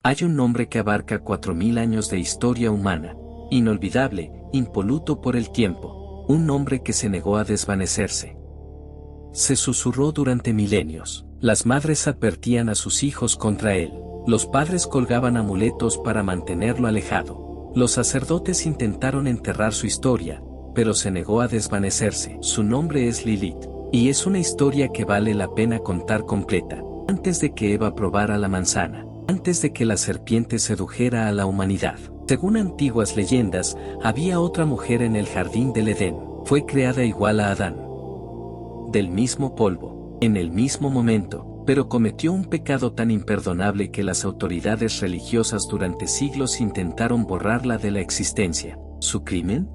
Hay un nombre que abarca 4000 años de historia humana, inolvidable, impoluto por el tiempo, un nombre que se negó a desvanecerse. Se susurró durante milenios, las madres advertían a sus hijos contra él, los padres colgaban amuletos para mantenerlo alejado, los sacerdotes intentaron enterrar su historia, pero se negó a desvanecerse. Su nombre es Lilith, y es una historia que vale la pena contar completa. Antes de que Eva probara la manzana, antes de que la serpiente sedujera a la humanidad. Según antiguas leyendas, había otra mujer en el jardín del Edén, fue creada igual a Adán. Del mismo polvo, en el mismo momento, pero cometió un pecado tan imperdonable que las autoridades religiosas durante siglos intentaron borrarla de la existencia. ¿Su crimen?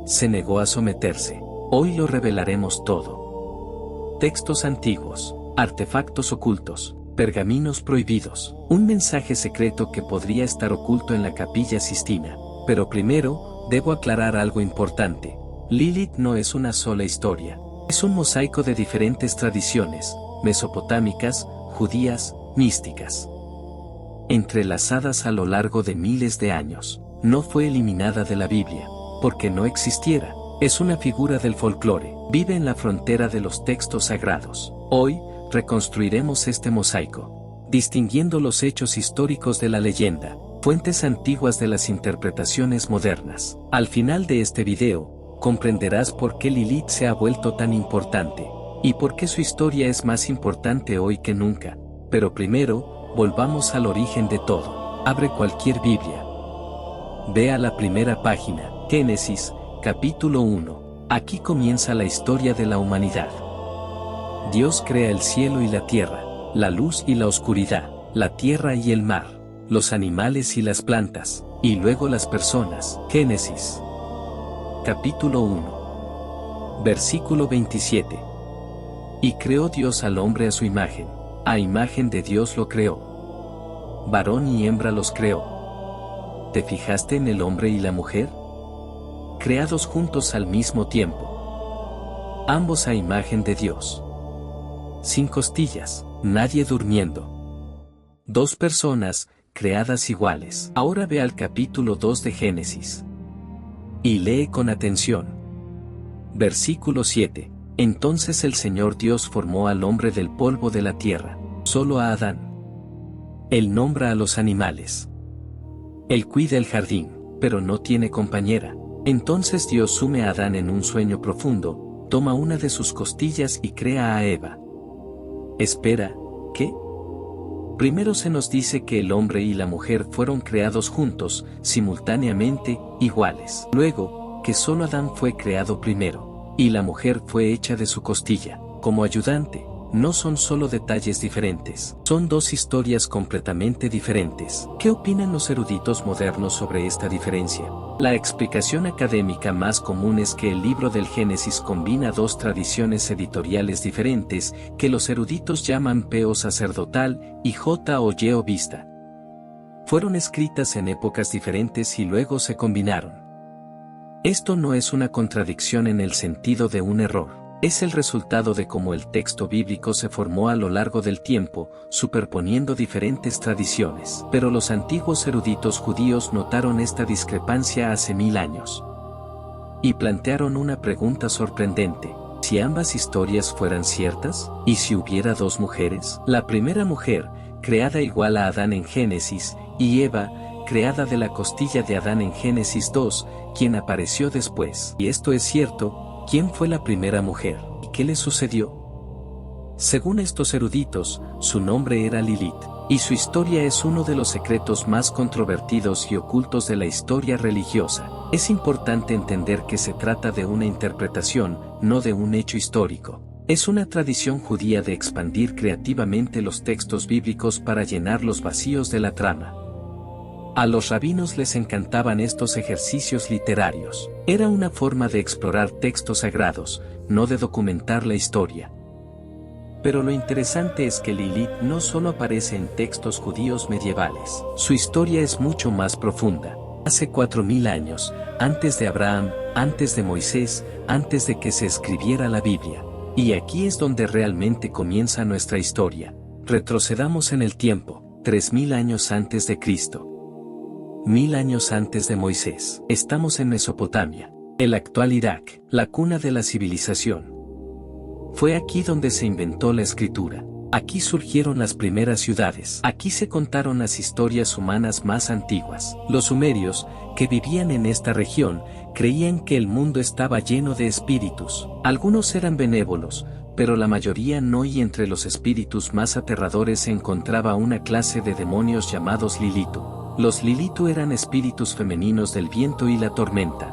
Se negó a someterse. Hoy lo revelaremos todo. Textos antiguos, artefactos ocultos, pergaminos prohibidos, un mensaje secreto que podría estar oculto en la Capilla Sistina. Pero primero, debo aclarar algo importante. Lilith no es una sola historia. Es un mosaico de diferentes tradiciones, mesopotámicas, judías, místicas, entrelazadas a lo largo de miles de años. No fue eliminada de la Biblia, porque no existiera. Es una figura del folclore, vive en la frontera de los textos sagrados. Hoy, reconstruiremos este mosaico, distinguiendo los hechos históricos de la leyenda, fuentes antiguas de las interpretaciones modernas. Al final de este video, comprenderás por qué Lilith se ha vuelto tan importante, y por qué su historia es más importante hoy que nunca. Pero primero, volvamos al origen de todo. Abre cualquier Biblia. Ve a la primera página, Génesis, capítulo 1. Aquí comienza la historia de la humanidad. Dios crea el cielo y la tierra, la luz y la oscuridad, la tierra y el mar, los animales y las plantas, y luego las personas. Génesis, capítulo 1. Versículo 27. Y creó Dios al hombre a su imagen, a imagen de Dios lo creó. Varón y hembra los creó. ¿Te fijaste en el hombre y la mujer? Creados juntos al mismo tiempo. Ambos a imagen de Dios. Sin costillas, nadie durmiendo. Dos personas, creadas iguales. Ahora ve al capítulo 2 de Génesis. Y lee con atención. Versículo 7. Entonces el Señor Dios formó al hombre del polvo de la tierra, solo a Adán. Él nombra a los animales. Él cuida el jardín, pero no tiene compañera. Entonces Dios sume a Adán en un sueño profundo, toma una de sus costillas y crea a Eva. Espera, ¿qué? Primero se nos dice que el hombre y la mujer fueron creados juntos, simultáneamente, iguales. Luego, que solo Adán fue creado primero, y la mujer fue hecha de su costilla, como ayudante. No son solo detalles diferentes, son dos historias completamente diferentes. ¿Qué opinan los eruditos modernos sobre esta diferencia? La explicación académica más común es que el libro del Génesis combina dos tradiciones editoriales diferentes, que los eruditos llaman P.O. sacerdotal y J.O. vista. Fueron escritas en épocas diferentes y luego se combinaron. Esto no es una contradicción en el sentido de un error. Es el resultado de cómo el texto bíblico se formó a lo largo del tiempo, superponiendo diferentes tradiciones. Pero los antiguos eruditos judíos notaron esta discrepancia hace 1000 años. Y plantearon una pregunta sorprendente. ¿Si ambas historias fueran ciertas? ¿Y si hubiera dos mujeres? La primera mujer, creada igual a Adán en Génesis, y Eva, creada de la costilla de Adán en Génesis 2, quien apareció después. Y esto es cierto. ¿Quién fue la primera mujer? ¿Y qué le sucedió? Según estos eruditos, su nombre era Lilith, y su historia es uno de los secretos más controvertidos y ocultos de la historia religiosa. Es importante entender que se trata de una interpretación, no de un hecho histórico. Es una tradición judía de expandir creativamente los textos bíblicos para llenar los vacíos de la trama. A los rabinos les encantaban estos ejercicios literarios. Era una forma de explorar textos sagrados, no de documentar la historia. Pero lo interesante es que Lilith no solo aparece en textos judíos medievales. Su historia es mucho más profunda. Hace 4000 años, antes de Abraham, antes de Moisés, antes de que se escribiera la Biblia. Y aquí es donde realmente comienza nuestra historia. Retrocedamos en el tiempo. 3000 años antes de Cristo. 1000 años antes de Moisés. Estamos en Mesopotamia, el actual Irak, la cuna de la civilización. Fue aquí donde se inventó la escritura. Aquí surgieron las primeras ciudades. Aquí se contaron las historias humanas más antiguas. Los sumerios, que vivían en esta región, creían que el mundo estaba lleno de espíritus. Algunos eran benévolos, pero la mayoría no, y entre los espíritus más aterradores se encontraba una clase de demonios llamados Lilitu. Los Lilitu eran espíritus femeninos del viento y la tormenta.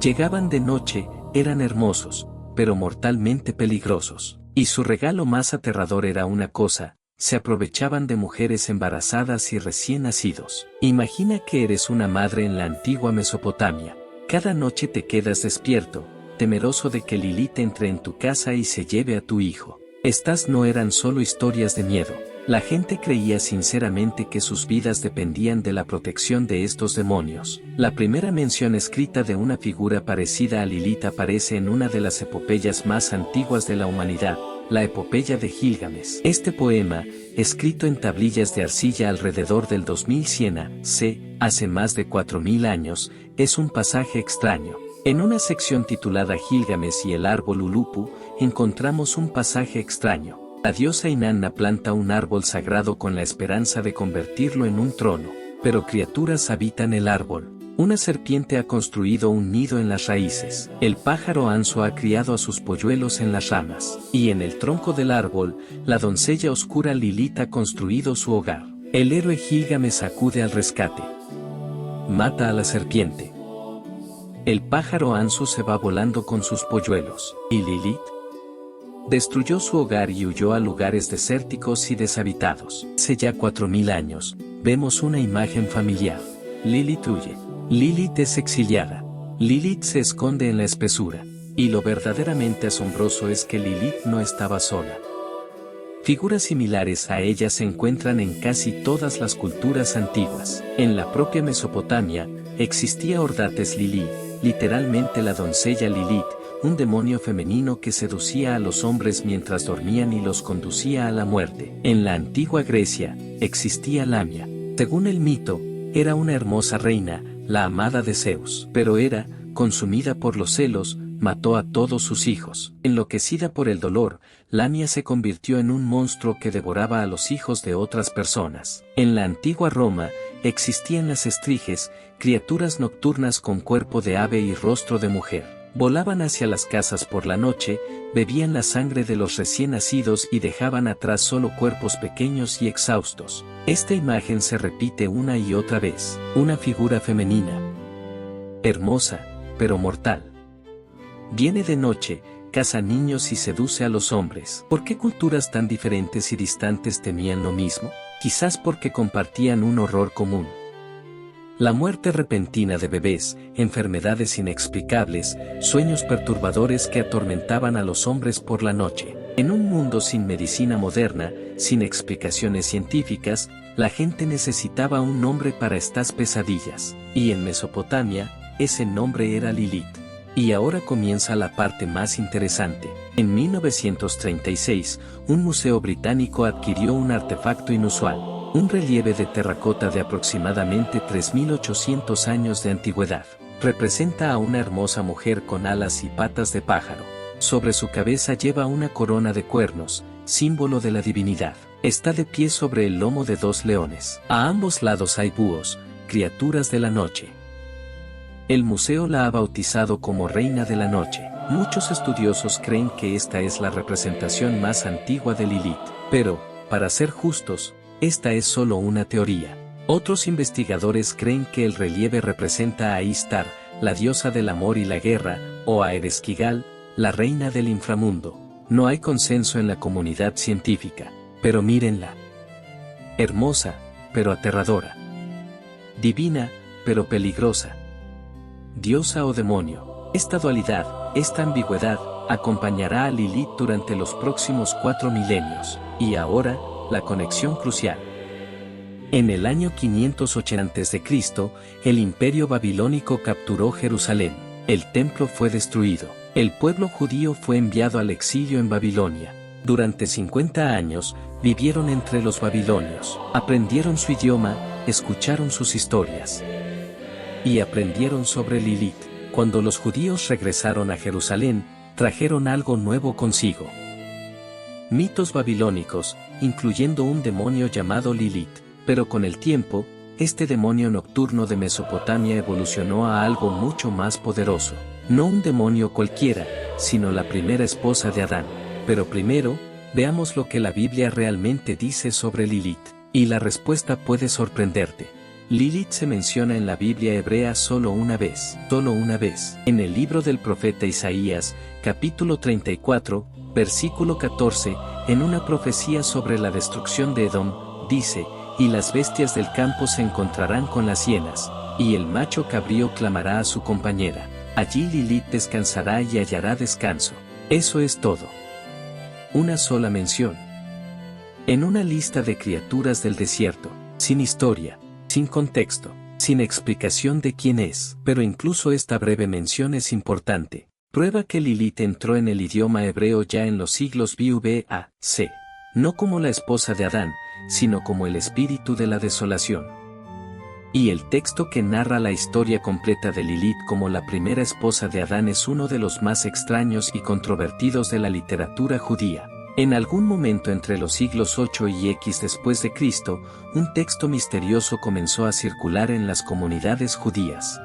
Llegaban de noche, eran hermosos, pero mortalmente peligrosos. Y su regalo más aterrador era una cosa: se aprovechaban de mujeres embarazadas y recién nacidos. Imagina que eres una madre en la antigua Mesopotamia. Cada noche te quedas despierto, temeroso de que Lilith entre en tu casa y se lleve a tu hijo. Estas no eran solo historias de miedo. La gente creía sinceramente que sus vidas dependían de la protección de estos demonios. La primera mención escrita de una figura parecida a Lilith aparece en una de las epopeyas más antiguas de la humanidad, la epopeya de Gilgamesh. Este poema, escrito en tablillas de arcilla alrededor del 2100 a.C., hace más de 4000 años, es un pasaje extraño. En una sección titulada Gilgamesh y el árbol Ulupu, encontramos un pasaje extraño. La diosa Inanna planta un árbol sagrado con la esperanza de convertirlo en un trono, pero criaturas habitan el árbol. Una serpiente ha construido un nido en las raíces. El pájaro anso ha criado a sus polluelos en las ramas. Y en el tronco del árbol, la doncella oscura Lilith ha construido su hogar. El héroe Gilgamesh acude al rescate. Mata a la serpiente. El pájaro anso se va volando con sus polluelos. ¿Y Lilith? Destruyó su hogar y huyó a lugares desérticos y deshabitados. Hace ya 4000 años, vemos una imagen familiar. Lilith huye. Lilith es exiliada. Lilith se esconde en la espesura. Y lo verdaderamente asombroso es que Lilith no estaba sola. Figuras similares a ella se encuentran en casi todas las culturas antiguas. En la propia Mesopotamia, existía Ordates Lili, literalmente la doncella Lilith, un demonio femenino que seducía a los hombres mientras dormían y los conducía a la muerte. En la antigua Grecia, existía Lamia. Según el mito, era una hermosa reina, la amada de Zeus, pero era, consumida por los celos, mató a todos sus hijos. Enloquecida por el dolor, Lamia se convirtió en un monstruo que devoraba a los hijos de otras personas. En la antigua Roma, existían las estriges, criaturas nocturnas con cuerpo de ave y rostro de mujer. Volaban hacia las casas por la noche, bebían la sangre de los recién nacidos y dejaban atrás solo cuerpos pequeños y exhaustos. Esta imagen se repite una y otra vez. Una figura femenina, hermosa, pero mortal. Viene de noche, caza niños y seduce a los hombres. ¿Por qué culturas tan diferentes y distantes temían lo mismo? Quizás porque compartían un horror común. La muerte repentina de bebés, enfermedades inexplicables, sueños perturbadores que atormentaban a los hombres por la noche. En un mundo sin medicina moderna, sin explicaciones científicas, la gente necesitaba un nombre para estas pesadillas. Y en Mesopotamia, ese nombre era Lilith. Y ahora comienza la parte más interesante. En 1936, un museo británico adquirió un artefacto inusual. Un relieve de terracota de aproximadamente 3800 años de antigüedad. Representa a una hermosa mujer con alas y patas de pájaro. Sobre su cabeza lleva una corona de cuernos, símbolo de la divinidad. Está de pie sobre el lomo de dos leones. A ambos lados hay búhos, criaturas de la noche. El museo la ha bautizado como Reina de la Noche. Muchos estudiosos creen que esta es la representación más antigua de Lilith. Pero, para ser justos, esta es solo una teoría. Otros investigadores creen que el relieve representa a Ishtar, la diosa del amor y la guerra, o a Ereshkigal, la reina del inframundo. No hay consenso en la comunidad científica, pero mírenla. Hermosa, pero aterradora. Divina, pero peligrosa. Diosa o demonio. Esta dualidad, esta ambigüedad, acompañará a Lilith durante los próximos 4 milenios. Y ahora, la conexión crucial. En el año 580 a.C., el imperio babilónico capturó Jerusalén. El templo fue destruido. El pueblo judío fue enviado al exilio en Babilonia. Durante 50 años, vivieron entre los babilonios, aprendieron su idioma, escucharon sus historias y aprendieron sobre Lilith. Cuando los judíos regresaron a Jerusalén, trajeron algo nuevo consigo. Mitos babilónicos, incluyendo un demonio llamado Lilith, pero con el tiempo, este demonio nocturno de Mesopotamia evolucionó a algo mucho más poderoso. No un demonio cualquiera, sino la primera esposa de Adán. Pero primero, veamos lo que la Biblia realmente dice sobre Lilith, y la respuesta puede sorprenderte. Lilith se menciona en la Biblia hebrea solo una vez, en el libro del profeta Isaías, capítulo 34, versículo 14, en una profecía sobre la destrucción de Edom, dice, y las bestias del campo se encontrarán con las hienas, y el macho cabrío clamará a su compañera. Allí Lilith descansará y hallará descanso. Eso es todo. Una sola mención. En una lista de criaturas del desierto, sin historia, sin contexto, sin explicación de quién es. Pero incluso esta breve mención es importante. Prueba que Lilith entró en el idioma hebreo ya en los siglos BVAC, no como la esposa de Adán, sino como el espíritu de la desolación. Y el texto que narra la historia completa de Lilith como la primera esposa de Adán es uno de los más extraños y controvertidos de la literatura judía. En algún momento entre los siglos 8 y X después de Cristo, un texto misterioso comenzó a circular en las comunidades judías.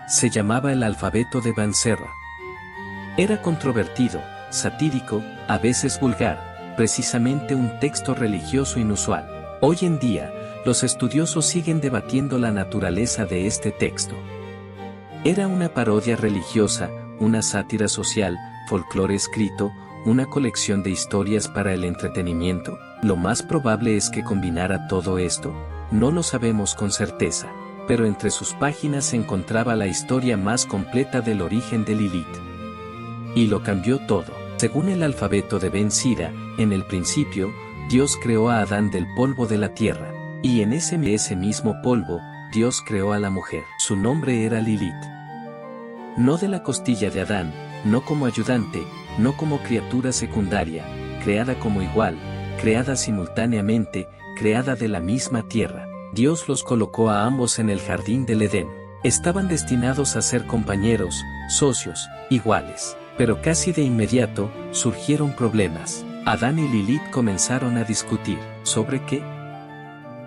Se llamaba el alfabeto de Ban Serra. Era controvertido, satírico, a veces vulgar, precisamente un texto religioso inusual. Hoy en día, los estudiosos siguen debatiendo la naturaleza de este texto. ¿Era una parodia religiosa, una sátira social, folclore escrito, una colección de historias para el entretenimiento? Lo más probable es que combinara todo esto. No lo sabemos con certeza, pero entre sus páginas se encontraba la historia más completa del origen de Lilith. Y lo cambió todo. Según el alfabeto de Ben Sira, en el principio, Dios creó a Adán del polvo de la tierra, y en ese mismo polvo, Dios creó a la mujer. Su nombre era Lilith. No de la costilla de Adán, no como ayudante, no como criatura secundaria, creada como igual, creada simultáneamente, creada de la misma tierra. Dios los colocó a ambos en el jardín del Edén. Estaban destinados a ser compañeros, socios, iguales. Pero casi de inmediato, surgieron problemas. Adán y Lilith comenzaron a discutir. ¿Sobre qué?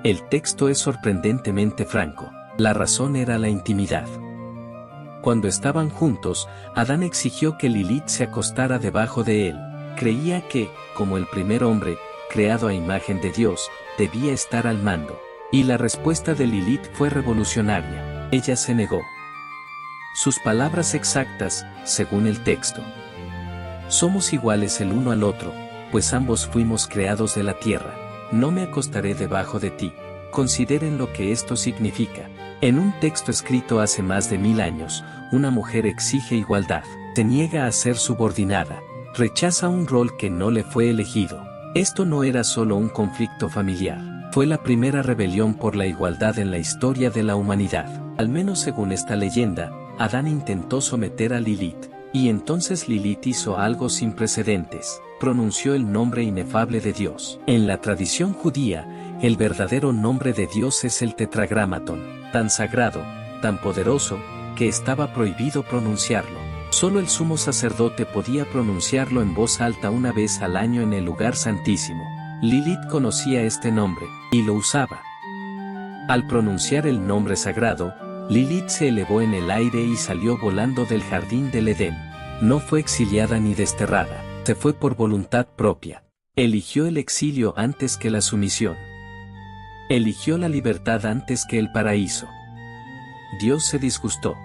El texto es sorprendentemente franco. La razón era la intimidad. Cuando estaban juntos, Adán exigió que Lilith se acostara debajo de él. Creía que, como el primer hombre, creado a imagen de Dios, debía estar al mando. Y la respuesta de Lilith fue revolucionaria. Ella se negó. Sus palabras exactas, según el texto. Somos iguales el uno al otro, pues ambos fuimos creados de la tierra. No me acostaré debajo de ti. Consideren lo que esto significa. En un texto escrito hace más de 1000 años, una mujer exige igualdad, se niega a ser subordinada, rechaza un rol que no le fue elegido. Esto no era solo un conflicto familiar, fue la primera rebelión por la igualdad en la historia de la humanidad. Al menos según esta leyenda, Adán intentó someter a Lilith, y entonces Lilith hizo algo sin precedentes, pronunció el nombre inefable de Dios. En la tradición judía, el verdadero nombre de Dios es el Tetragramatón, tan sagrado, tan poderoso, que estaba prohibido pronunciarlo. Solo el sumo sacerdote podía pronunciarlo en voz alta una vez al año en el lugar santísimo. Lilith conocía este nombre, y lo usaba. Al pronunciar el nombre sagrado, Lilith se elevó en el aire y salió volando del jardín del Edén. No fue exiliada ni desterrada, se fue por voluntad propia. Eligió el exilio antes que la sumisión. Eligió la libertad antes que el paraíso. Dios se disgustó.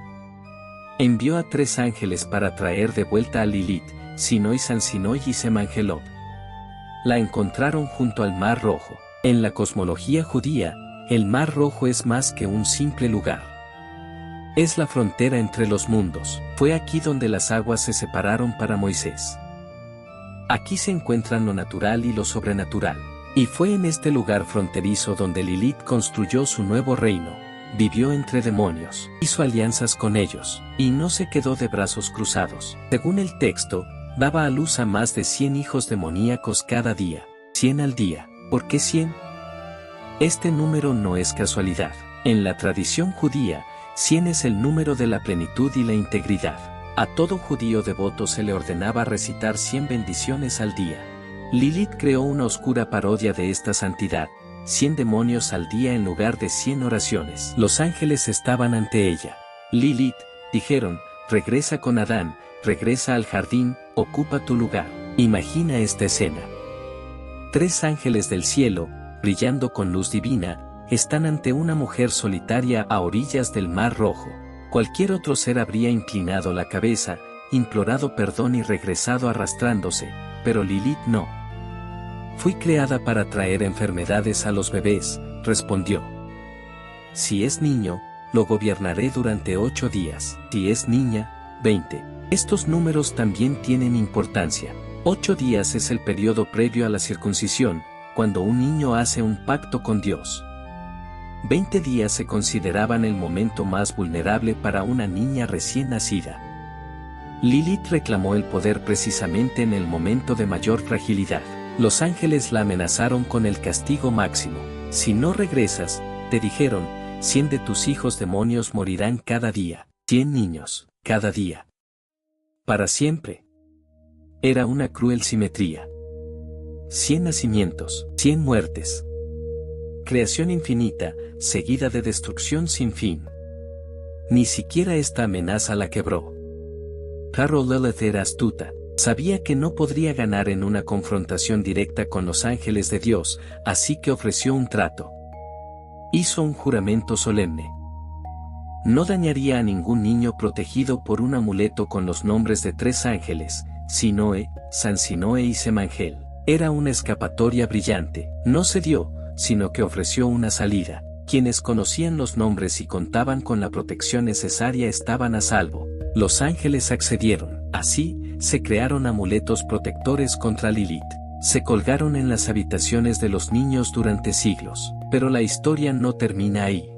Envió a 3 ángeles para traer de vuelta a Lilith, Sinoi, Sansinoi y Semangelob. La encontraron junto al Mar Rojo. En la cosmología judía, el Mar Rojo es más que un simple lugar. Es la frontera entre los mundos. Fue aquí donde las aguas se separaron para Moisés. Aquí se encuentran lo natural y lo sobrenatural. Y fue en este lugar fronterizo donde Lilith construyó su nuevo reino. Vivió entre demonios, hizo alianzas con ellos, y no se quedó de brazos cruzados. Según el texto, daba a luz a más de 100 hijos demoníacos cada día. 100 al día. ¿Por qué 100? Este número no es casualidad. En la tradición judía, 100 es el número de la plenitud y la integridad. A todo judío devoto se le ordenaba recitar 100 bendiciones al día. Lilith creó una oscura parodia de esta santidad, 100 demonios al día en lugar de 100 oraciones. Los ángeles estaban ante ella. Lilith, dijeron, regresa con Adán, regresa al jardín, ocupa tu lugar. Imagina esta escena. 3 ángeles del cielo, brillando con luz divina, están ante una mujer solitaria a orillas del Mar Rojo. Cualquier otro ser habría inclinado la cabeza, implorado perdón y regresado arrastrándose, pero Lilith no. Fui creada para traer enfermedades a los bebés, respondió. Si es niño, lo gobernaré durante 8 días. Si es niña, 20. Estos números también tienen importancia. 8 días es el periodo previo a la circuncisión, cuando un niño hace un pacto con Dios. 20 días se consideraban el momento más vulnerable para una niña recién nacida. Lilith reclamó el poder precisamente en el momento de mayor fragilidad. Los ángeles la amenazaron con el castigo máximo. Si no regresas, te dijeron, 100 de tus hijos demonios morirán cada día. 100 niños, cada día. Para siempre. Era una cruel simetría. 100 nacimientos, 100 muertes. Creación infinita, seguida de destrucción sin fin. Ni siquiera esta amenaza la quebró. Pero Lilith era astuta. Sabía que no podría ganar en una confrontación directa con los ángeles de Dios, así que ofreció un trato. Hizo un juramento solemne. No dañaría a ningún niño protegido por un amuleto con los nombres de 3 ángeles, Sinoe, San Sinoe y Semangel. Era una escapatoria brillante. No cedió, sino que ofreció una salida. Quienes conocían los nombres y contaban con la protección necesaria estaban a salvo. Los ángeles accedieron. Así, se crearon amuletos protectores contra Lilith. Se colgaron en las habitaciones de los niños durante siglos. Pero la historia no termina ahí.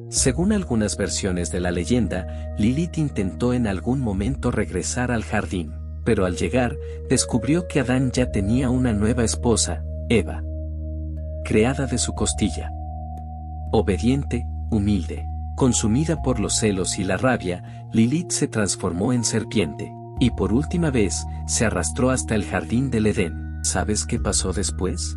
Según algunas versiones de la leyenda, Lilith intentó en algún momento regresar al jardín, pero al llegar, descubrió que Adán ya tenía una nueva esposa, Eva, creada de su costilla. Obediente, humilde, consumida por los celos y la rabia, Lilith se transformó en serpiente, y por última vez, se arrastró hasta el jardín del Edén. ¿Sabes qué pasó después?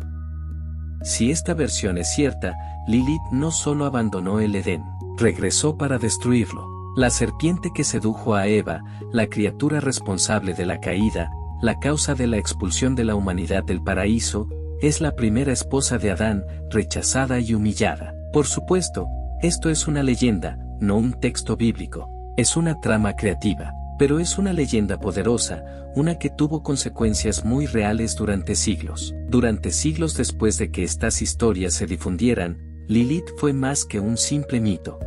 Si esta versión es cierta, Lilith no solo abandonó el Edén, regresó para destruirlo. La serpiente que sedujo a Eva, la criatura responsable de la caída, la causa de la expulsión de la humanidad del paraíso, es la primera esposa de Adán, rechazada y humillada. Por supuesto, esto es una leyenda, no un texto bíblico, es una trama creativa, pero es una leyenda poderosa, una que tuvo consecuencias muy reales durante siglos. Durante siglos después de que estas historias se difundieran, Lilith fue más que un simple mito.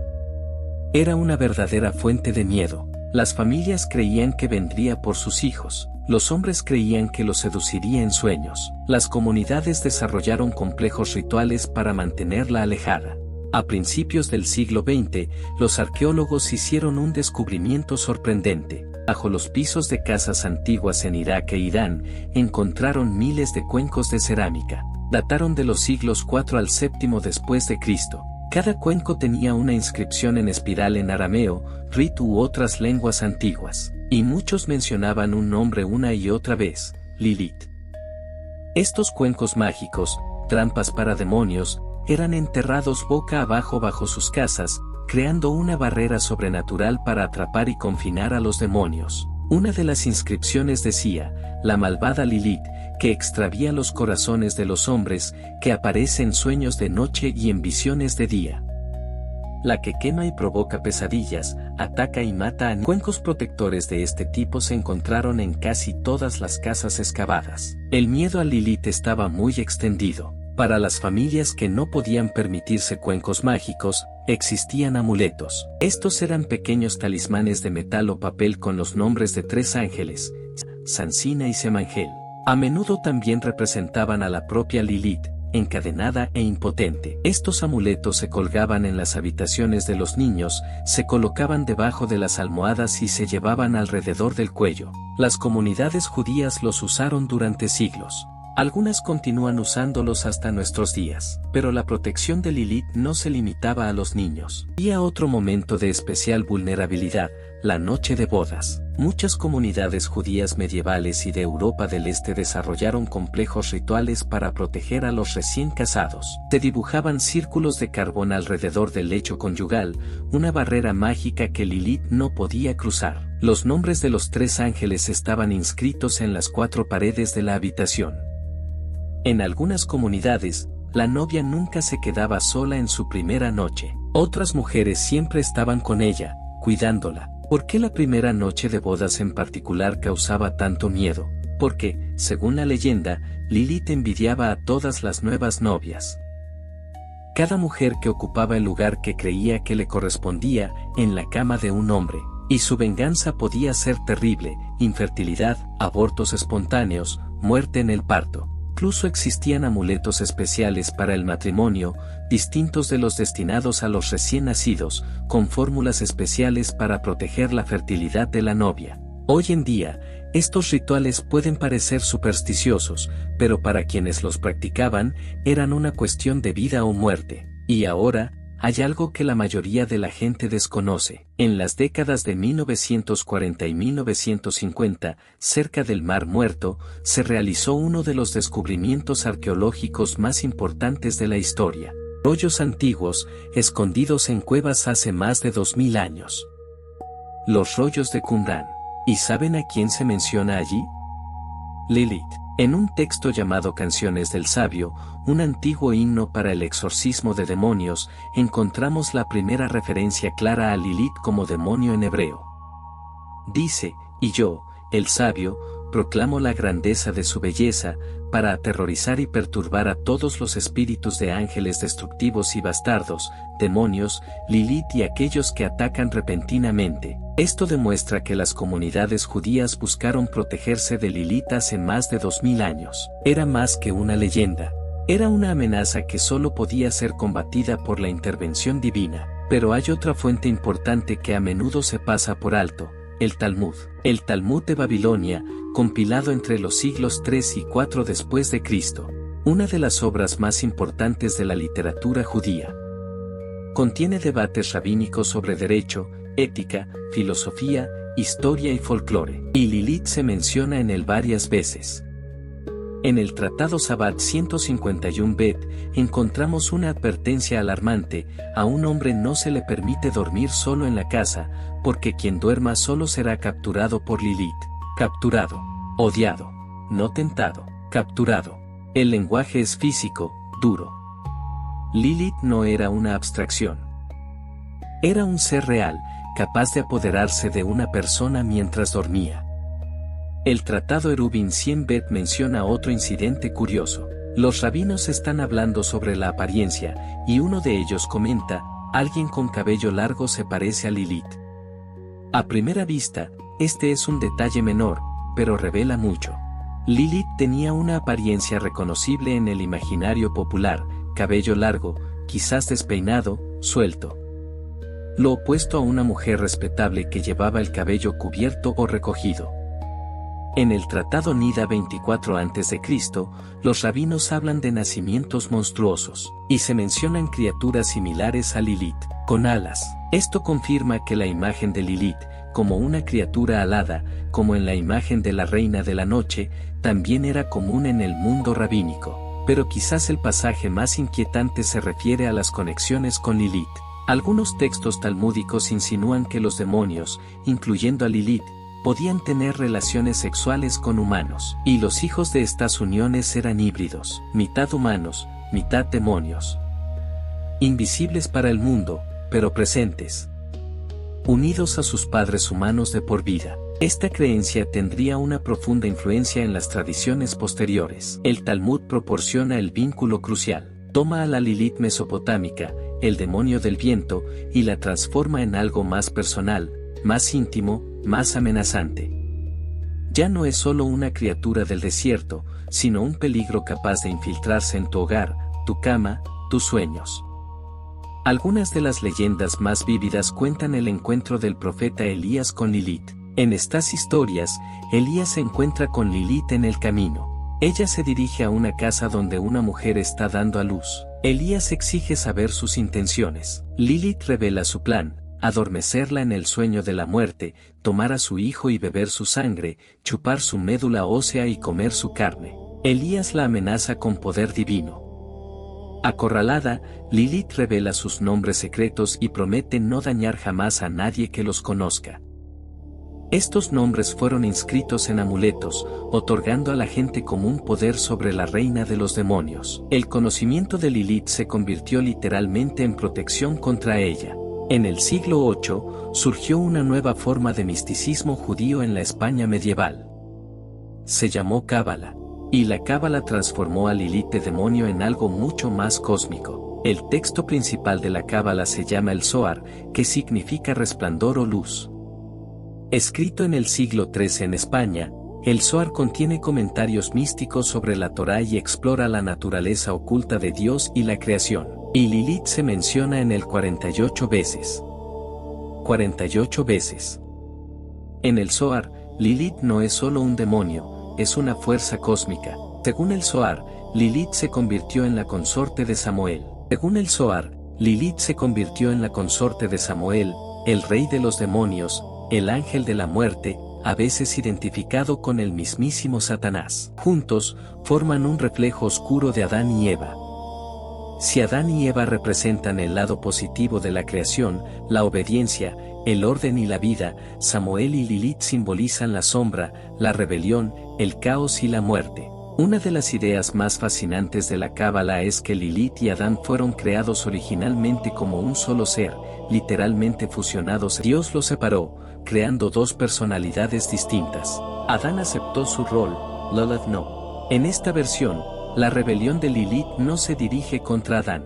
Era una verdadera fuente de miedo. Las familias creían que vendría por sus hijos, los hombres creían que los seduciría en sueños, las comunidades desarrollaron complejos rituales para mantenerla alejada. A principios del siglo XX, los arqueólogos hicieron un descubrimiento sorprendente. Bajo los pisos de casas antiguas en Irak e Irán, encontraron miles de cuencos de cerámica. Dataron de los siglos IV al VII después de Cristo. Cada cuenco tenía una inscripción en espiral en arameo, rit u otras lenguas antiguas, y muchos mencionaban un nombre una y otra vez, Lilith. Estos cuencos mágicos, trampas para demonios, eran enterrados boca abajo bajo sus casas, creando una barrera sobrenatural para atrapar y confinar a los demonios. Una de las inscripciones decía, la malvada Lilith, que extravía los corazones de los hombres, que aparece en sueños de noche y en visiones de día. La que quema y provoca pesadillas, ataca y mata a cuencos protectores de este tipo se encontraron en casi todas las casas excavadas. El miedo a Lilith estaba muy extendido. Para las familias que no podían permitirse cuencos mágicos, existían amuletos. Estos eran pequeños talismanes de metal o papel con los nombres de 3 ángeles, Sansina y Semangel. A menudo también representaban a la propia Lilith, encadenada e impotente. Estos amuletos se colgaban en las habitaciones de los niños, se colocaban debajo de las almohadas y se llevaban alrededor del cuello. Las comunidades judías los usaron durante siglos. Algunas continúan usándolos hasta nuestros días, pero la protección de Lilith no se limitaba a los niños. Había otro momento de especial vulnerabilidad, la noche de bodas. Muchas comunidades judías medievales y de Europa del Este desarrollaron complejos rituales para proteger a los recién casados. Se dibujaban círculos de carbón alrededor del lecho conyugal, una barrera mágica que Lilith no podía cruzar. Los nombres de los 3 ángeles estaban inscritos en las 4 paredes de la habitación. En algunas comunidades, la novia nunca se quedaba sola en su primera noche. Otras mujeres siempre estaban con ella, cuidándola. ¿Por qué la primera noche de bodas en particular causaba tanto miedo? Porque, según la leyenda, Lilith envidiaba a todas las nuevas novias. Cada mujer que ocupaba el lugar que creía que le correspondía en la cama de un hombre, y su venganza podía ser terrible: infertilidad, abortos espontáneos, muerte en el parto. Incluso existían amuletos especiales para el matrimonio, distintos de los destinados a los recién nacidos, con fórmulas especiales para proteger la fertilidad de la novia. Hoy en día, estos rituales pueden parecer supersticiosos, pero para quienes los practicaban, eran una cuestión de vida o muerte. Y ahora, hay algo que la mayoría de la gente desconoce. En las décadas de 1940 y 1950, cerca del Mar Muerto, se realizó uno de los descubrimientos arqueológicos más importantes de la historia. Rollos antiguos, escondidos en cuevas hace más de 2000 años. Los rollos de Qumrán. ¿Y saben a quién se menciona allí? Lilith. En un texto llamado Canciones del Sabio, un antiguo himno para el exorcismo de demonios, encontramos la primera referencia clara a Lilith como demonio en hebreo. Dice: y yo, el sabio, proclamo la grandeza de su belleza, para aterrorizar y perturbar a todos los espíritus de ángeles destructivos y bastardos, demonios, Lilith y aquellos que atacan repentinamente. Esto demuestra que las comunidades judías buscaron protegerse de Lilith hace más de 2000 años. Era más que una leyenda. Era una amenaza que solo podía ser combatida por la intervención divina. Pero hay otra fuente importante que a menudo se pasa por alto: el Talmud. El Talmud de Babilonia, compilado entre los siglos 3 y 4 después de Cristo. Una de las obras más importantes de la literatura judía. Contiene debates rabínicos sobre derecho, ética, filosofía, historia y folclore. Y Lilith se menciona en él varias veces. En el Tratado Sabbat 151b, encontramos una advertencia alarmante: a un hombre no se le permite dormir solo en la casa, porque quien duerma solo será capturado por Lilith. Capturado, odiado, no tentado, capturado. El lenguaje es físico, duro. Lilith no era una abstracción. Era un ser real, capaz de apoderarse de una persona mientras dormía. El Tratado Eruvin 100b menciona otro incidente curioso. Los rabinos están hablando sobre la apariencia, y uno de ellos comenta: alguien con cabello largo se parece a Lilith. A primera vista, este es un detalle menor, pero revela mucho. Lilith tenía una apariencia reconocible en el imaginario popular: cabello largo, quizás despeinado, suelto. Lo opuesto a una mujer respetable que llevaba el cabello cubierto o recogido. En el Tratado Nida 24 a.C., los rabinos hablan de nacimientos monstruosos, y se mencionan criaturas similares a Lilith, con alas. Esto confirma que la imagen de Lilith, como una criatura alada, como en la imagen de la reina de la noche, también era común en el mundo rabínico. Pero quizás el pasaje más inquietante se refiere a las conexiones con Lilith. Algunos textos talmúdicos insinúan que los demonios, incluyendo a Lilith, podían tener relaciones sexuales con humanos, y los hijos de estas uniones eran híbridos, mitad humanos, mitad demonios. Invisibles para el mundo, pero presentes. Unidos a sus padres humanos de por vida. Esta creencia tendría una profunda influencia en las tradiciones posteriores. El Talmud proporciona el vínculo crucial. Toma a la Lilith mesopotámica, el demonio del viento, y la transforma en algo más personal, más íntimo, más amenazante. Ya no es solo una criatura del desierto, sino un peligro capaz de infiltrarse en tu hogar, tu cama, tus sueños. Algunas de las leyendas más vívidas cuentan el encuentro del profeta Elías con Lilith. En estas historias, Elías se encuentra con Lilith en el camino. Ella se dirige a una casa donde una mujer está dando a luz. Elías exige saber sus intenciones. Lilith revela su plan: adormecerla en el sueño de la muerte, tomar a su hijo y beber su sangre, chupar su médula ósea y comer su carne. Elías la amenaza con poder divino. Acorralada, Lilith revela sus nombres secretos y promete no dañar jamás a nadie que los conozca. Estos nombres fueron inscritos en amuletos, otorgando a la gente común poder sobre la reina de los demonios. El conocimiento de Lilith se convirtió literalmente en protección contra ella. En el siglo VIII, surgió una nueva forma de misticismo judío en la España medieval. Se llamó Cábala. Y la Cábala transformó a Lilith de demonio en algo mucho más cósmico. El texto principal de la Cábala se llama el Zohar, que significa resplandor o luz. Escrito en el siglo XIII en España, el Zohar contiene comentarios místicos sobre la Torá y explora la naturaleza oculta de Dios y la creación. Y Lilith se menciona en él 48 veces. 48 veces. En el Zohar, Lilith no es solo un demonio, es una fuerza cósmica. Según el Zohar, Lilith se convirtió en la consorte de Samuel. Según el Zohar, Lilith se convirtió en la consorte de Samuel, el rey de los demonios, el ángel de la muerte, a veces identificado con el mismísimo Satanás. Juntos, forman un reflejo oscuro de Adán y Eva. Si Adán y Eva representan el lado positivo de la creación, la obediencia, el orden y la vida, Samuel y Lilith simbolizan la sombra, la rebelión, el caos y la muerte. Una de las ideas más fascinantes de la Cábala es que Lilith y Adán fueron creados originalmente como un solo ser, literalmente fusionados. Dios los separó, creando dos personalidades distintas. Adán aceptó su rol, Lilith no. En esta versión, la rebelión de Lilith no se dirige contra Adán.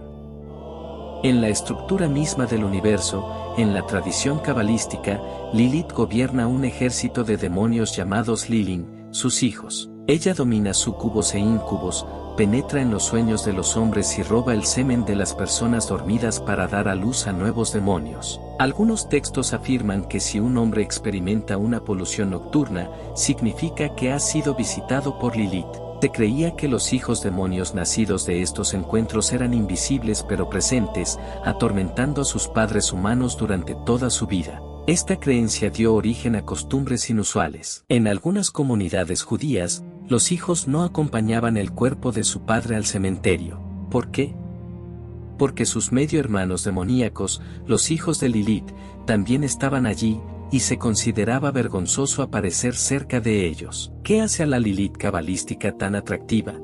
En la estructura misma del universo, en la tradición cabalística, Lilith gobierna un ejército de demonios llamados Lilin, sus hijos. Ella domina súcubos e íncubos, penetra en los sueños de los hombres y roba el semen de las personas dormidas para dar a luz a nuevos demonios. Algunos textos afirman que si un hombre experimenta una polución nocturna, significa que ha sido visitado por Lilith. Se creía que los hijos demonios nacidos de estos encuentros eran invisibles pero presentes, atormentando a sus padres humanos durante toda su vida. Esta creencia dio origen a costumbres inusuales. En algunas comunidades judías, los hijos no acompañaban el cuerpo de su padre al cementerio. ¿Por qué? Porque sus medio hermanos demoníacos, los hijos de Lilith, también estaban allí, y se consideraba vergonzoso aparecer cerca de ellos. ¿Qué hace a la Lilith cabalística tan atractiva?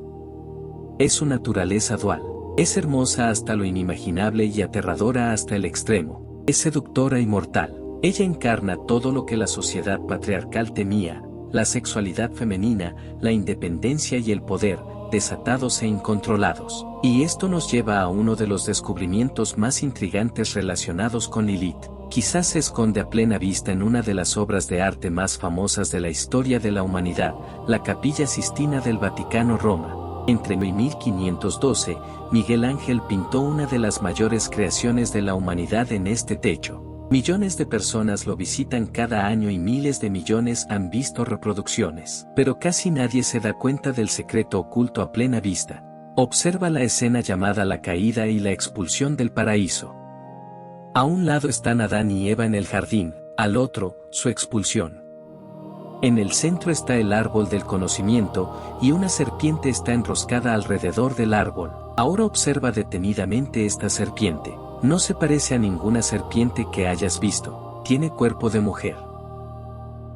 Es su naturaleza dual. Es hermosa hasta lo inimaginable y aterradora hasta el extremo. Es seductora y mortal. Ella encarna todo lo que la sociedad patriarcal temía: la sexualidad femenina, la independencia y el poder, desatados e incontrolados. Y esto nos lleva a uno de los descubrimientos más intrigantes relacionados con Lilith. Quizás se esconde a plena vista en una de las obras de arte más famosas de la historia de la humanidad, la Capilla Sistina del Vaticano, Roma. Entre 1512, Miguel Ángel pintó una de las mayores creaciones de la humanidad en este techo. Millones de personas lo visitan cada año y miles de millones han visto reproducciones. Pero casi nadie se da cuenta del secreto oculto a plena vista. Observa la escena llamada la caída y la expulsión del paraíso. A un lado están Adán y Eva en el jardín, al otro, su expulsión. En el centro está el árbol del conocimiento, y una serpiente está enroscada alrededor del árbol. Ahora observa detenidamente esta serpiente. No se parece a ninguna serpiente que hayas visto. Tiene cuerpo de mujer.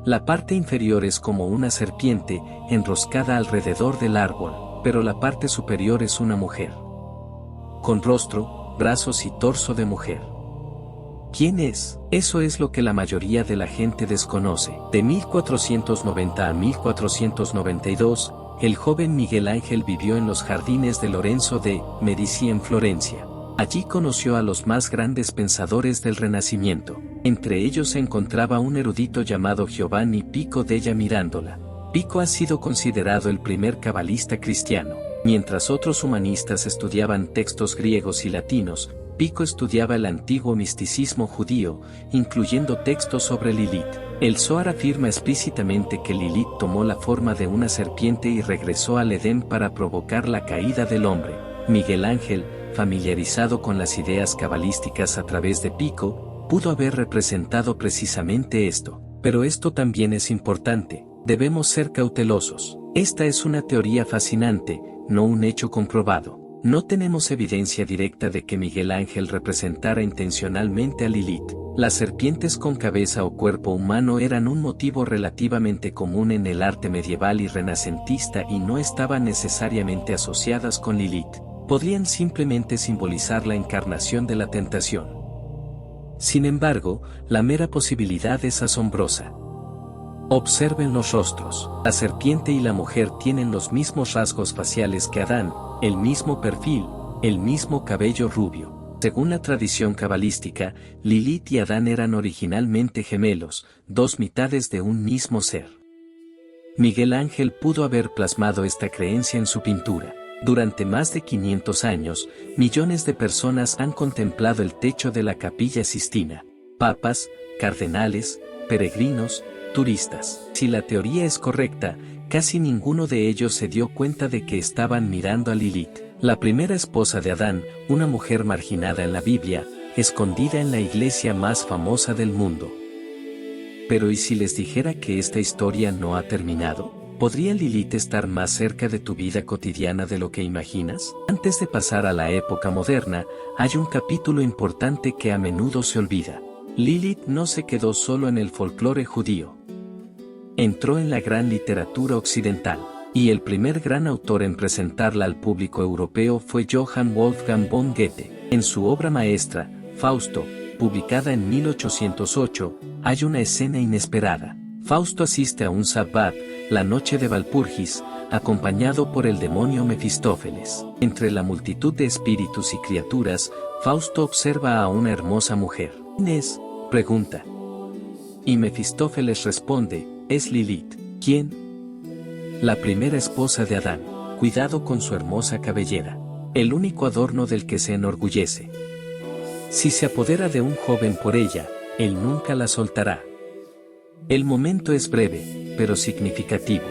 La parte inferior es como una serpiente, enroscada alrededor del árbol, pero la parte superior es una mujer. Con rostro, brazos y torso de mujer. ¿Quién es? Eso es lo que la mayoría de la gente desconoce. De 1490 a 1492, el joven Miguel Ángel vivió en los jardines de Lorenzo de Medici en Florencia. Allí conoció a los más grandes pensadores del Renacimiento. Entre ellos se encontraba un erudito llamado Giovanni Pico della Mirandola. Pico ha sido considerado el primer cabalista cristiano. Mientras otros humanistas estudiaban textos griegos y latinos, Pico estudiaba el antiguo misticismo judío, incluyendo textos sobre Lilith. El Zohar afirma explícitamente que Lilith tomó la forma de una serpiente y regresó al Edén para provocar la caída del hombre. Miguel Ángel, familiarizado con las ideas cabalísticas a través de Pico, pudo haber representado precisamente esto. Pero esto también es importante, debemos ser cautelosos. Esta es una teoría fascinante, no un hecho comprobado. No tenemos evidencia directa de que Miguel Ángel representara intencionalmente a Lilith. Las serpientes con cabeza o cuerpo humano eran un motivo relativamente común en el arte medieval y renacentista y no estaban necesariamente asociadas con Lilith. Podrían simplemente simbolizar la encarnación de la tentación. Sin embargo, la mera posibilidad es asombrosa. Observen los rostros. La serpiente y la mujer tienen los mismos rasgos faciales que Adán, el mismo perfil, el mismo cabello rubio. Según la tradición cabalística, Lilith y Adán eran originalmente gemelos, dos mitades de un mismo ser. Miguel Ángel pudo haber plasmado esta creencia en su pintura. Durante más de 500 años, millones de personas han contemplado el techo de la Capilla Sistina. Papas, cardenales, peregrinos, turistas. Si la teoría es correcta, casi ninguno de ellos se dio cuenta de que estaban mirando a Lilith, la primera esposa de Adán, una mujer marginada en la Biblia, escondida en la iglesia más famosa del mundo. Pero ¿y si les dijera que esta historia no ha terminado? ¿Podría Lilith estar más cerca de tu vida cotidiana de lo que imaginas? Antes de pasar a la época moderna, hay un capítulo importante que a menudo se olvida. Lilith no se quedó solo en el folclore judío. Entró en la gran literatura occidental, y el primer gran autor en presentarla al público europeo fue Johann Wolfgang von Goethe. En su obra maestra, Fausto, publicada en 1808, hay una escena inesperada. Fausto asiste a un sabbat, la noche de Walpurgis, acompañado por el demonio Mefistófeles. Entre la multitud de espíritus y criaturas, Fausto observa a una hermosa mujer. ¿Quién es?, pregunta. Y Mefistófeles responde, es Lilith. ¿Quién? La primera esposa de Adán. Cuidado con su hermosa cabellera. El único adorno del que se enorgullece. Si se apodera de un joven por ella, él nunca la soltará. El momento es breve, pero significativo.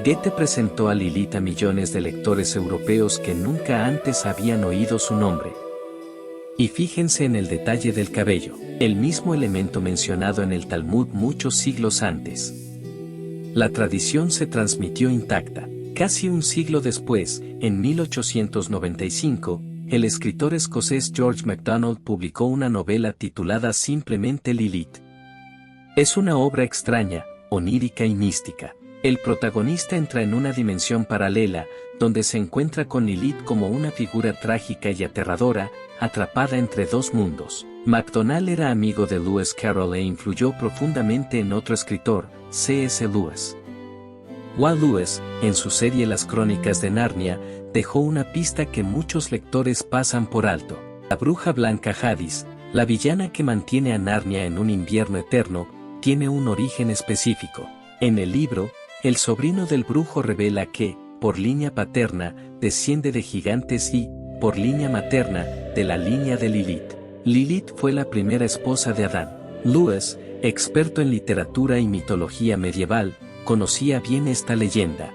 Goethe presentó a Lilith a millones de lectores europeos que nunca antes habían oído su nombre. Y fíjense en el detalle del cabello, el mismo elemento mencionado en el Talmud muchos siglos antes. La tradición se transmitió intacta. Casi un siglo después, en 1895, el escritor escocés George MacDonald publicó una novela titulada simplemente Lilith. Es una obra extraña, onírica y mística. El protagonista entra en una dimensión paralela, donde se encuentra con Lilith como una figura trágica y aterradora, atrapada entre dos mundos. MacDonald era amigo de Lewis Carroll e influyó profundamente en otro escritor, C.S. Lewis. Walt Lewis, en su serie Las Crónicas de Narnia, dejó una pista que muchos lectores pasan por alto. La bruja blanca Hadis, la villana que mantiene a Narnia en un invierno eterno, tiene un origen específico. En el libro, el sobrino del brujo revela que, por línea paterna, desciende de gigantes y, por línea materna, de la línea de Lilith. Lilith fue la primera esposa de Adán. Lewis, experto en literatura y mitología medieval, conocía bien esta leyenda.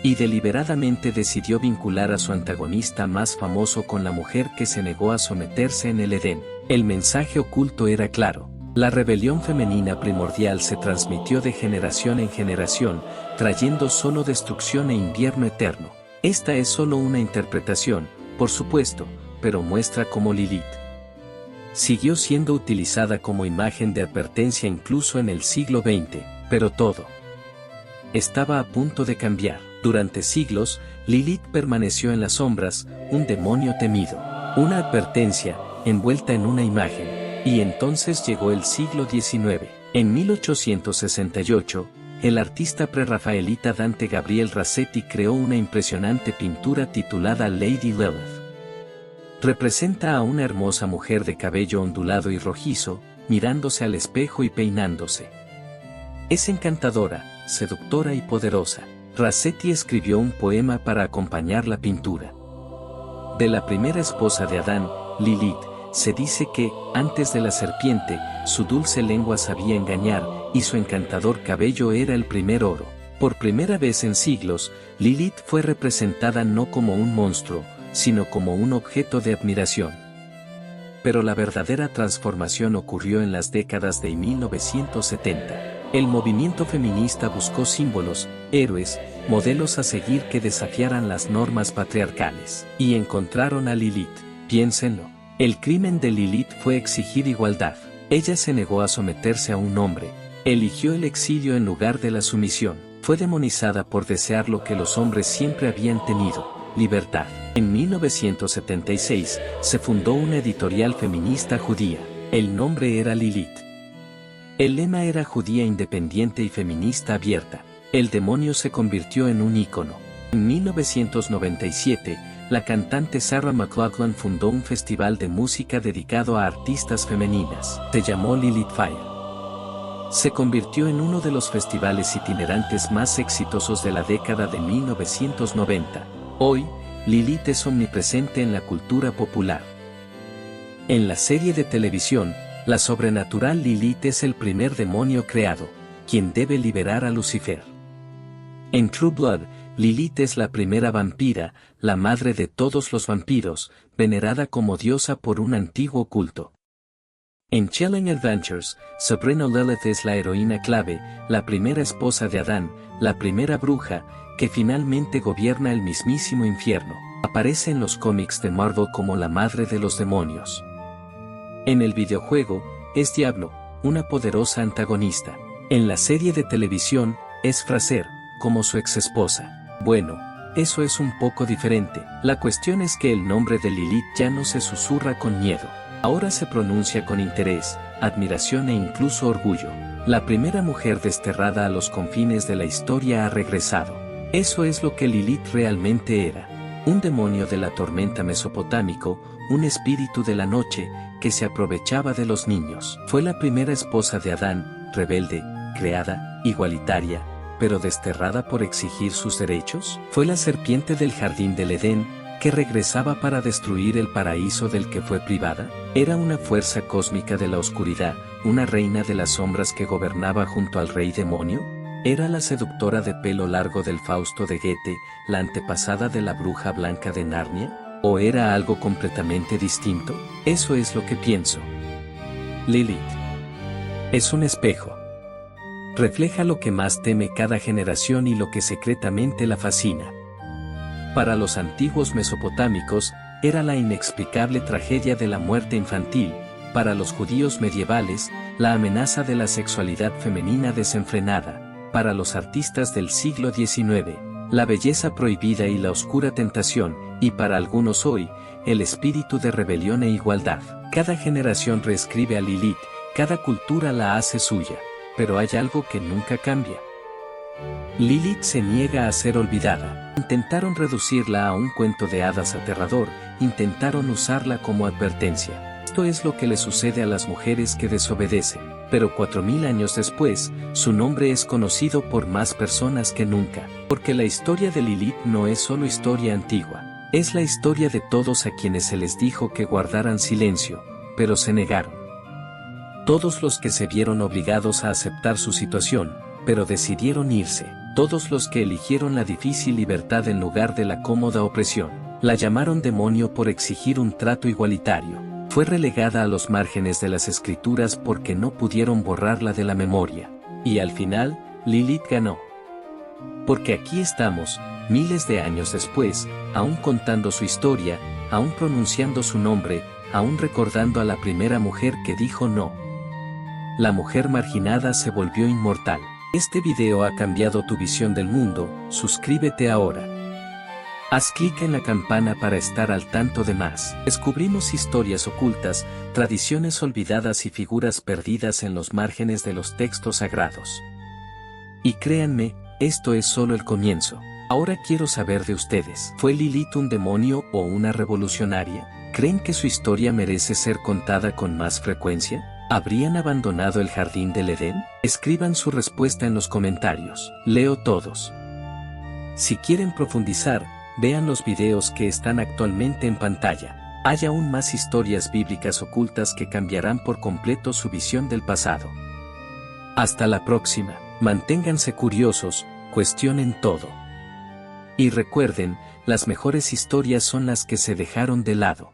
Y deliberadamente decidió vincular a su antagonista más famoso con la mujer que se negó a someterse en el Edén. El mensaje oculto era claro. La rebelión femenina primordial se transmitió de generación en generación, trayendo solo destrucción e invierno eterno. Esta es solo una interpretación, por supuesto, pero muestra cómo Lilith siguió siendo utilizada como imagen de advertencia incluso en el siglo XX, pero todo estaba a punto de cambiar. Durante siglos, Lilith permaneció en las sombras, un demonio temido, una advertencia, envuelta en una imagen. Y entonces llegó el siglo XIX. En 1868, el artista prerrafaelita Dante Gabriel Rossetti creó una impresionante pintura titulada Lady Lilith. Representa a una hermosa mujer de cabello ondulado y rojizo, mirándose al espejo y peinándose. Es encantadora, seductora y poderosa. Rossetti escribió un poema para acompañar la pintura. De la primera esposa de Adán, Lilith, Se dice que, antes de la serpiente, su dulce lengua sabía engañar, y su encantador cabello era el primer oro. Por primera vez en siglos, Lilith fue representada no como un monstruo, sino como un objeto de admiración. Pero la verdadera transformación ocurrió en las décadas de 1970. El movimiento feminista buscó símbolos, héroes, modelos a seguir que desafiaran las normas patriarcales. Y encontraron a Lilith. Piénsenlo. El crimen de Lilith fue exigir igualdad. Ella se negó a someterse a un hombre. Eligió el exilio en lugar de la sumisión. Fue demonizada por desear lo que los hombres siempre habían tenido: libertad. En 1976, se fundó una editorial feminista judía. El nombre era Lilith. El lema era judía independiente y feminista abierta. El demonio se convirtió en un ícono. En 1997, la cantante Sarah McLachlan fundó un festival de música dedicado a artistas femeninas. Se llamó Lilith Fire. Se convirtió en uno de los festivales itinerantes más exitosos de la década de 1990. Hoy, Lilith es omnipresente en la cultura popular. En la serie de televisión, la sobrenatural Lilith es el primer demonio creado, quien debe liberar a Lucifer. En True Blood, Lilith es la primera vampira, la madre de todos los vampiros, venerada como diosa por un antiguo culto. En Chilling Adventures, Sabrina Lilith es la heroína clave, la primera esposa de Adán, la primera bruja, que finalmente gobierna el mismísimo infierno. Aparece en los cómics de Marvel como la madre de los demonios. En el videojuego, es Diablo, una poderosa antagonista. En la serie de televisión, es Frasier, como su exesposa. Bueno, eso es un poco diferente. La cuestión es que el nombre de Lilith ya no se susurra con miedo. Ahora se pronuncia con interés, admiración e incluso orgullo. La primera mujer desterrada a los confines de la historia ha regresado. Eso es lo que Lilith realmente era. Un demonio de la tormenta mesopotámico, un espíritu de la noche, que se aprovechaba de los niños. Fue la primera esposa de Adán, rebelde, creada, igualitaria, pero desterrada por exigir sus derechos. Fue la serpiente del jardín del Edén, que regresaba para destruir el paraíso del que fue privada. Era una fuerza cósmica de la oscuridad, una reina de las sombras que gobernaba junto al rey demonio. ¿Era la seductora de pelo largo del Fausto de Goethe, la antepasada de la bruja blanca de Narnia? ¿O era algo completamente distinto? Eso es lo que pienso. Lilith es un espejo. Refleja lo que más teme cada generación y lo que secretamente la fascina. Para los antiguos mesopotámicos, era la inexplicable tragedia de la muerte infantil. Para los judíos medievales, la amenaza de la sexualidad femenina desenfrenada. Para los artistas del siglo XIX, la belleza prohibida y la oscura tentación, y para algunos hoy, el espíritu de rebelión e igualdad. Cada generación reescribe a Lilith, cada cultura la hace suya, pero hay algo que nunca cambia. Lilith se niega a ser olvidada. Intentaron reducirla a un cuento de hadas aterrador, intentaron usarla como advertencia. Esto es lo que le sucede a las mujeres que desobedecen. Pero 4000 años después, su nombre es conocido por más personas que nunca. Porque la historia de Lilith no es solo historia antigua. Es la historia de todos a quienes se les dijo que guardaran silencio, pero se negaron. Todos los que se vieron obligados a aceptar su situación, pero decidieron irse. Todos los que eligieron la difícil libertad en lugar de la cómoda opresión. La llamaron demonio por exigir un trato igualitario. Fue relegada a los márgenes de las escrituras porque no pudieron borrarla de la memoria. Y al final, Lilith ganó. Porque aquí estamos, miles de años después, aún contando su historia, aún pronunciando su nombre, aún recordando a la primera mujer que dijo no. La mujer marginada se volvió inmortal. Este video ha cambiado tu visión del mundo. Suscríbete ahora. Haz clic en la campana para estar al tanto de más. Descubrimos historias ocultas, tradiciones olvidadas y figuras perdidas en los márgenes de los textos sagrados. Y créanme, esto es solo el comienzo. Ahora quiero saber de ustedes. ¿Fue Lilith un demonio o una revolucionaria? ¿Creen que su historia merece ser contada con más frecuencia? ¿Habrían abandonado el jardín del Edén? Escriban su respuesta en los comentarios. Leo todos. Si quieren profundizar, vean los videos que están actualmente en pantalla. Hay aún más historias bíblicas ocultas que cambiarán por completo su visión del pasado. Hasta la próxima, manténganse curiosos, cuestionen todo. Y recuerden, las mejores historias son las que se dejaron de lado.